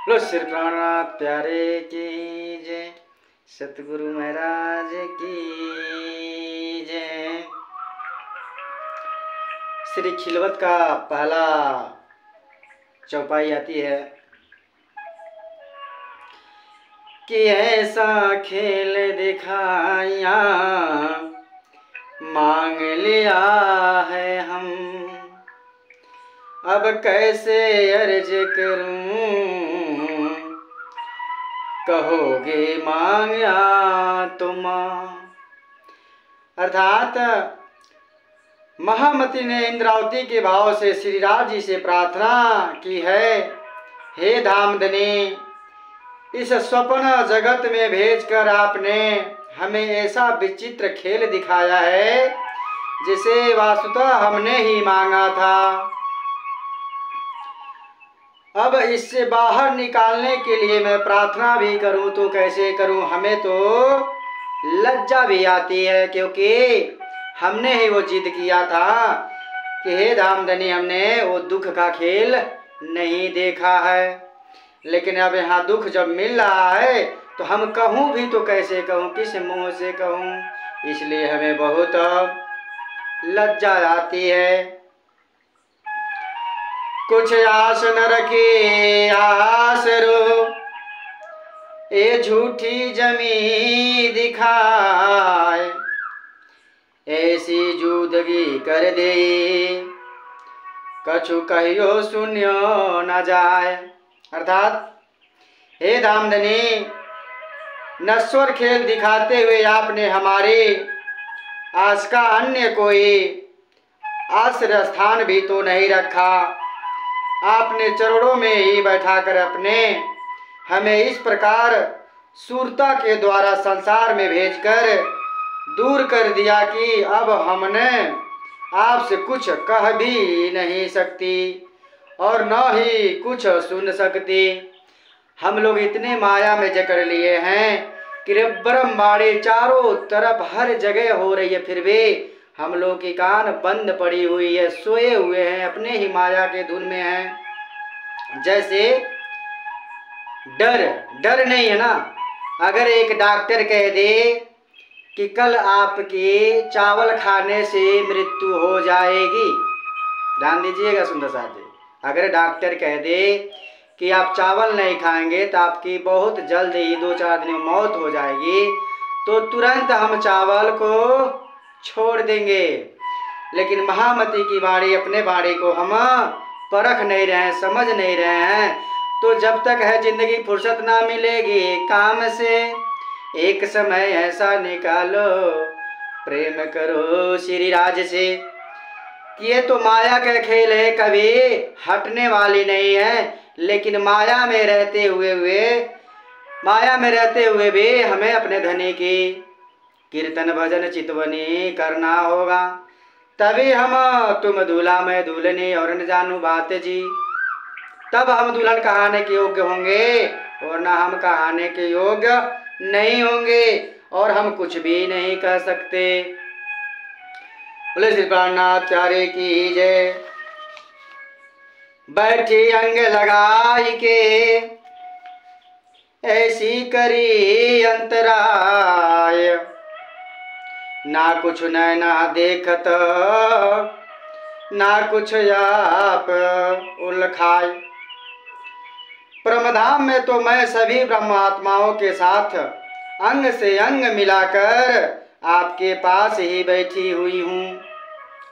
लो श्री प्राणनाथ प्यारे की जय, सतगुरु महाराज की जय। श्री खिलवत का पहला चौपाई आती है कि ऐसा खेल दिखाया मांग लिया है हम, अब कैसे अर्ज करूं, कहोगे मांगा तुम। अर्थात महामती ने इंद्रावती के भाव से श्रीराज जी से प्रार्थना की है, हे धामधनी, इस स्वप्न जगत में भेजकर आपने हमें ऐसा विचित्र खेल दिखाया है जिसे वास्तुतः हमने ही मांगा था। अब इससे बाहर निकालने के लिए मैं प्रार्थना भी करूं तो कैसे करूं, हमें तो लज्जा भी आती है, क्योंकि हमने ही वो जिद किया था कि हे धामधनी, हमने वो दुख का खेल नहीं देखा है। लेकिन अब यहाँ दुख जब मिल रहा है तो हम कहूँ भी तो कैसे कहूँ, किस मुंह से कहूँ, इसलिए हमें बहुत लज्जा आती है। कुछ आस न रखी आसरो, ये झूठी जमी दिखाए, ऐसी जूदगी कर दे कछु कहियो सुनियो न जाए। अर्थात हे धामधनी, नश्वर खेल दिखाते हुए आपने हमारे आस का अन्य कोई आश्रय स्थान भी तो नहीं रखा। आपने चरणों में ही बैठाकर अपने हमें इस प्रकार सूरता के द्वारा संसार में भेजकर दूर कर दिया कि अब हमने आपसे कुछ कह भी नहीं सकती और न ही कुछ सुन सकती। हम लोग इतने माया में जकड़ लिए हैं कि ब्रह्मांड चारों तरफ हर जगह हो रही है, फिर भी हम लोग की कान बंद पड़ी हुई है, सोए हुए हैं, अपने ही माया के धुन में हैं। जैसे डर नहीं है ना। अगर एक डॉक्टर कह दे कि कल आपकी चावल खाने से मृत्यु हो जाएगी, ध्यान दीजिएगा सुंदर साहब जी, अगर डॉक्टर कह दे कि आप चावल नहीं खाएंगे तो आपकी बहुत जल्द ही 2-4 दिन में मौत हो जाएगी, तो तुरंत हम चावल को छोड़ देंगे। लेकिन महामती की वाणी, अपने वाणी को हम परख नहीं रहे हैं, समझ नहीं रहे हैं। तो जब तक है जिंदगी फुर्सत ना मिलेगी काम से, एक समय ऐसा निकालो प्रेम करो श्री राज से। ये तो माया का खेल है, कभी हटने वाली नहीं है। लेकिन माया में रहते हुए भी हमें अपने धनी की कीर्तन भजन चितवनी करना होगा, तभी हम तुम दूल्हा मैं दुल्हनी और न जानू बात जी, तब हम दुल्हन कहाने के योग्य होंगे, और ना हम कहाने के योग्य नहीं होंगे और हम कुछ भी नहीं कह सकते। बोले श्री प्राणनाथ प्यारे की जय। बैठी अंग लगाई के ऐसी करी अंतराय, ना कुछ नैना देखत ना कुछ आप उलखाय। ब्रह्मधाम में तो मैं सभी ब्रह्मात्माओं के साथ अंग से अंग मिलाकर आपके पास ही बैठी हुई हूँ।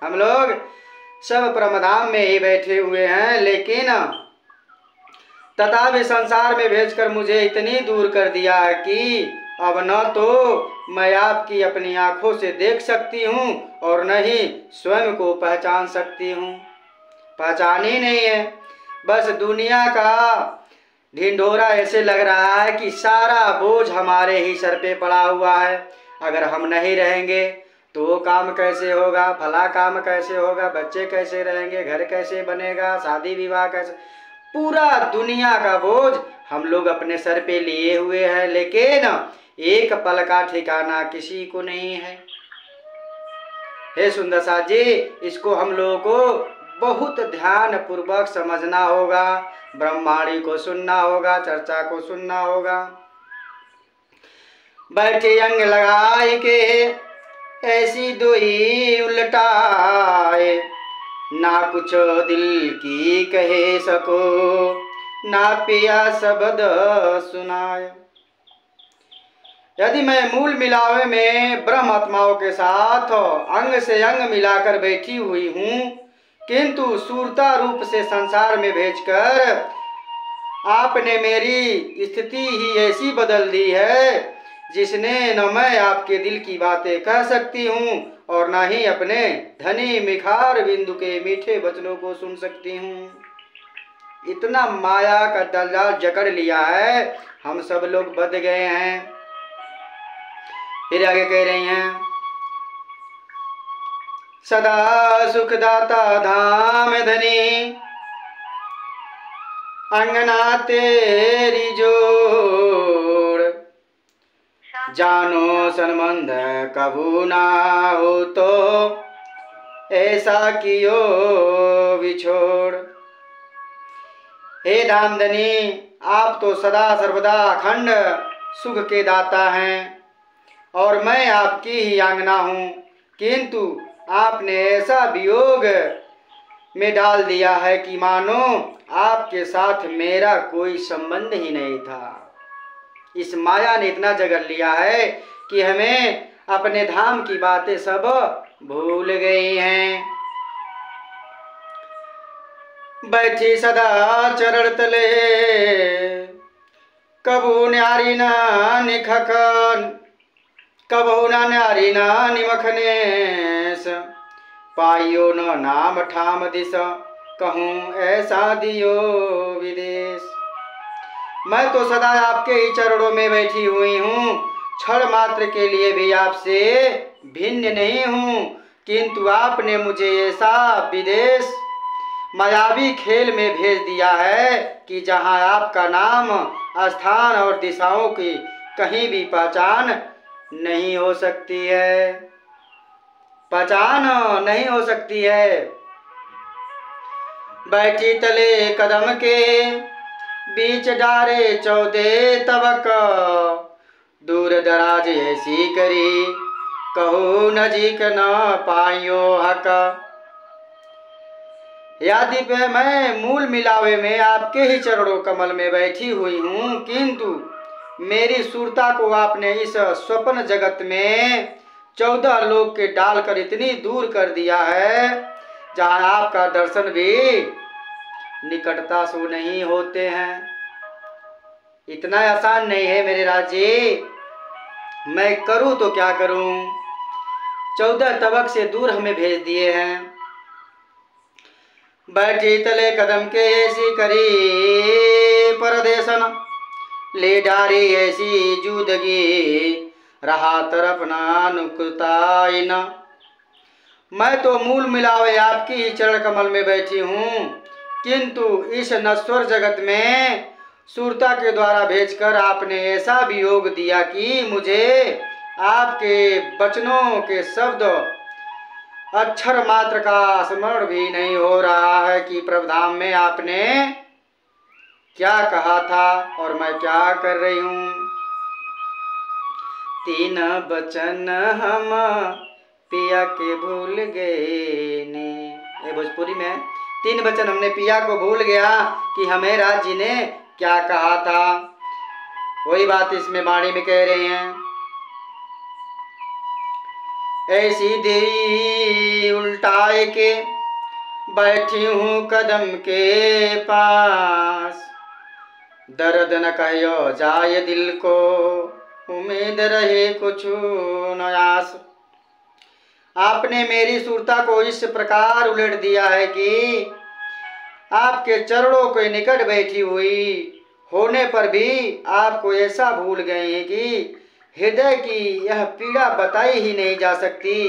हम लोग सब ब्रह्मधाम में ही बैठे हुए हैं, लेकिन तथापि संसार में भेजकर मुझे इतनी दूर कर दिया है कि अब न तो मैं आपकी अपनी आंखों से देख सकती हूँ और न ही स्वयं को पहचान सकती हूँ। पहचान ही नहीं है। बस दुनिया का ढिंढोरा ऐसे लग रहा है कि सारा बोझ हमारे ही सर पे पड़ा हुआ है। अगर हम नहीं रहेंगे तो वो काम कैसे होगा, भला काम कैसे होगा, बच्चे कैसे रहेंगे, घर कैसे बनेगा, शादी विवाह कैसे, पूरा दुनिया का बोझ हम लोग अपने सर पे लिए हुए हैं, लेकिन एक पल का ठिकाना किसी को नहीं है। हे सुंदर साथ जी, इसको हम लोगों को बहुत ध्यान पूर्वक समझना होगा, ब्रह्माणी को सुनना होगा, चर्चा को सुनना होगा। बैठे अंग लगाए के ऐसी दोई उलटाए, ना कुछ दिल की कहे सको, ना पिया शब्द सुनाए। यदि मैं मूल मिलावे में ब्रह्म आत्माओं के साथ अंग से अंग मिलाकर बैठी हुई हूँ, किंतु सूरता रूप से संसार में भेजकर आपने मेरी स्थिति ही ऐसी बदल दी है जिसने न मैं आपके दिल की बातें कह सकती हूँ और न ही अपने धनी मिखार बिंदु के मीठे वचनों को सुन सकती हूँ। इतना माया का दलदल जकड़ लिया है, हम सब लोग बंध गए हैं। फिर आगे कह रही हैं, सदा सुखदाता धाम धनी, अंगना तेरी जोड़, जानो संबंध कभू ना हो तो ऐसा कियो विछोड़। हे धामधनी, आप तो सदा सर्वदा अखंड सुख के दाता हैं और मैं आपकी ही आंगना हूँ, किंतु आपने ऐसा वियोग में डाल दिया है कि मानो आपके साथ मेरा कोई संबंध ही नहीं था। इस माया ने इतना जगड़ लिया है कि हमें अपने धाम की बातें सब भूल गई हैं। बैठी सदा चरण तले, कबू न्यारी ना निखकन, कबहू ना न्यारी ना निमखनेस, पाइयो न नाम ठाम दिस, कहूँ ऐसा दियो विदेश। मैं तो सदा आपके ही चरणों में बैठी हुई हूँ, क्षण मात्र के लिए भी आपसे भिन्न नहीं हूँ, किंतु आपने मुझे ऐसा विदेश मायावी खेल में भेज दिया है कि जहाँ आपका नाम, स्थान और दिशाओं की कहीं भी पहचान नहीं हो सकती है, पहचान नहीं हो सकती है। बैठी तले कदम के बीच डारे 14 तबक, दूर दराज ऐसी करी, कहूँ नजीक न पाइयो हक। यदि मैं मूल मिलावे में आपके ही चरणों कमल में बैठी हुई हूँ, किंतु मेरी सुरता को आपने इस स्वप्न जगत में 14 लोक के डालकर इतनी दूर कर दिया है जहाँ आपका दर्शन भी निकटता से नहीं होते हैं। इतना आसान नहीं है मेरे राजे, मैं करूं तो क्या करूं। 14 तबक से दूर हमें भेज दिए हैं। बैठी तले कदम के ऐसी करी परदेशन, ले डारी ऐसी जूदगी, रहा तरफ ना नुकताई न। मैं तो मूल मिलावे आपकी ही चरण कमल में बैठी हूँ, किंतु इस नश्वर जगत में सुरता के द्वारा भेजकर आपने ऐसा वियोग दिया कि मुझे आपके वचनों के शब्द अक्षर मात्र का स्मरण भी नहीं हो रहा है कि प्रभुधाम में आपने क्या कहा था और मैं क्या कर रही हूँ। 3 वचन हम पिया के भूल गए ने, ये भोजपुरी में 3 वचन हमने पिया को भूल गया कि हमें राज जी ने क्या कहा था। वही बात इसमें वाणी में कह रहे हैं, ऐसी देरी उल्टाए के बैठी हूँ कदम के पास, दर्द न कहो जाए दिल को, उम्मीद रहे कुछ नयास। आपने मेरी सुरता को इस प्रकार उलट दिया है कि आपके चरणों के निकट बैठी हुई होने पर भी आपको ऐसा भूल गए हैं कि हृदय की यह पीड़ा बताई ही नहीं जा सकती।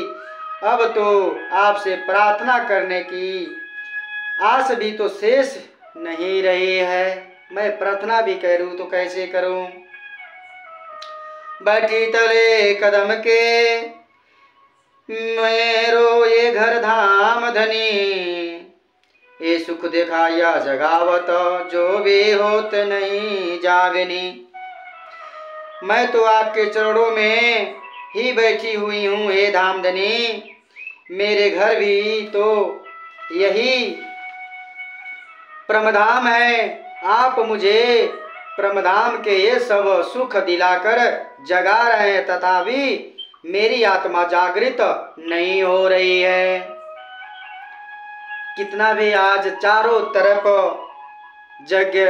अब तो आपसे प्रार्थना करने की आस भी तो शेष नहीं रही है। मैं प्रार्थना भी करूं तो कैसे करूं। बैठी तले कदम के मेरो ये घर धाम धनी, ये सुख दिखाया जगावत, जो भी होत नहीं जागनी। मैं तो आपके चरणों में ही बैठी हुई हूँ हे धामधनी। मेरे घर भी तो यही परमधाम है। आप मुझे परमधाम के ये सब सुख दिलाकर जगा रहे हैं, तथापि मेरी आत्मा जागृत नहीं हो रही है। कितना भी आज चारों तरफ यज्ञ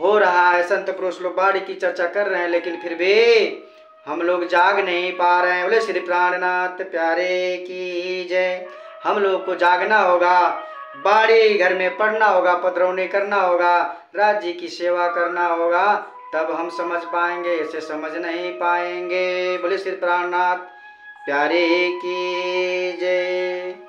हो रहा है, संत पुरुष लोग बाड़ी की चर्चा कर रहे हैं, लेकिन फिर भी हम लोग जाग नहीं पा रहे हैं। बोले श्री प्राणनाथ प्यारे की जय। हम लोग को जागना होगा, बाड़ी घर में पढ़ना होगा, पधरौनी करना होगा, राज्य की सेवा करना होगा, तब हम समझ पाएंगे, ऐसे समझ नहीं पाएंगे। बोले श्री प्राणनाथ प्यारे की जय।